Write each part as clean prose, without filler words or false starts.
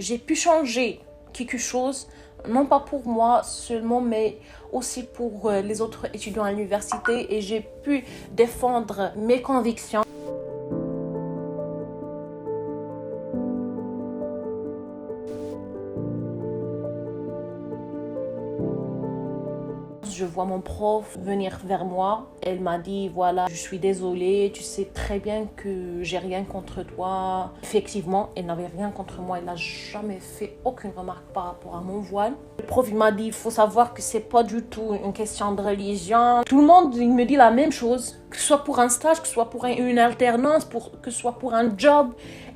j'ai pu changer quelque chose, non pas pour moi seulement, mais aussi pour les autres étudiants à l'université, et j'ai pu défendre mes convictions. Je vois mon prof venir vers moi. Elle m'a dit, voilà, je suis désolée, tu sais très bien que j'ai rien contre toi. Effectivement, elle n'avait rien contre moi. Elle n'a jamais fait aucune remarque par rapport à mon voile. Le prof, il m'a dit, il faut savoir que c'est pas du tout une question de religion. Tout le monde, il me dit la même chose. Que ce soit pour un stage, que ce soit pour une alternance, que ce soit pour un job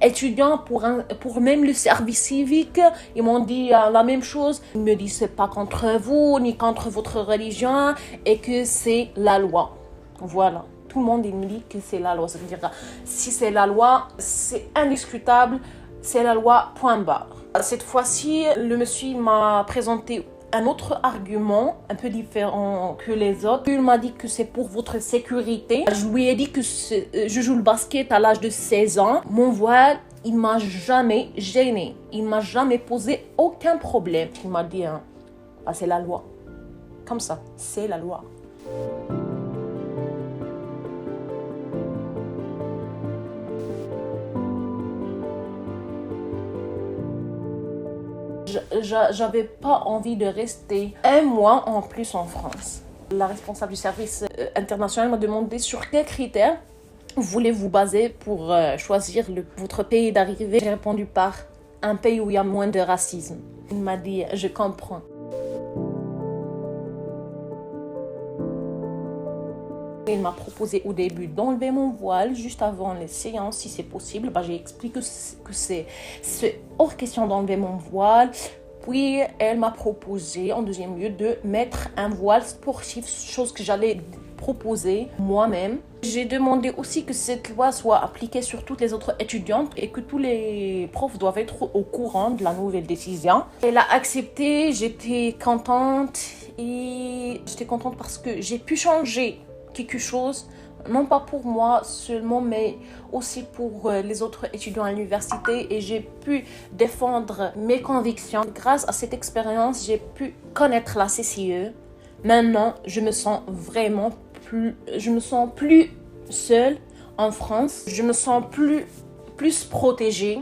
étudiant, pour même le service civique, ils m'ont dit la même chose. Ils me disent c'est pas contre vous, ni contre votre religion, et que c'est la loi. Voilà. Tout le monde, il me dit que c'est la loi. Ça veut dire, si c'est la loi, c'est indiscutable, c'est la loi, point barre. Cette fois-ci, le monsieur m'a présenté un autre argument, un peu différent que les autres. Il m'a dit que c'est pour votre sécurité. Je lui ai dit que je joue le basket à l'âge de 16 ans. Mon voile, il m'a jamais gêné. Il m'a jamais posé aucun problème. Il m'a dit, c'est la loi. Comme ça, c'est la loi. J'avais pas envie de rester un mois en plus en France. La responsable du service international m'a demandé sur quels critères vous voulez vous baser pour choisir votre pays d'arrivée. J'ai répondu par un pays où il y a moins de racisme. Il m'a dit, je comprends. Il m'a proposé au début d'enlever mon voile juste avant les séances, si c'est possible. J'ai expliqué que c'est hors question d'enlever mon voile. Puis, elle m'a proposé en deuxième lieu de mettre un voile sportif, chose que j'allais proposer moi-même. J'ai demandé aussi que cette loi soit appliquée sur toutes les autres étudiantes et que tous les profs doivent être au courant de la nouvelle décision. Elle a accepté, j'étais contente parce que j'ai pu changer quelque chose, non pas pour moi seulement, mais aussi pour les autres étudiants à l'université, et j'ai pu défendre mes convictions. Grâce à cette expérience, j'ai pu connaître la CCE. Maintenant, je me sens plus seule en France. Je me sens plus protégée.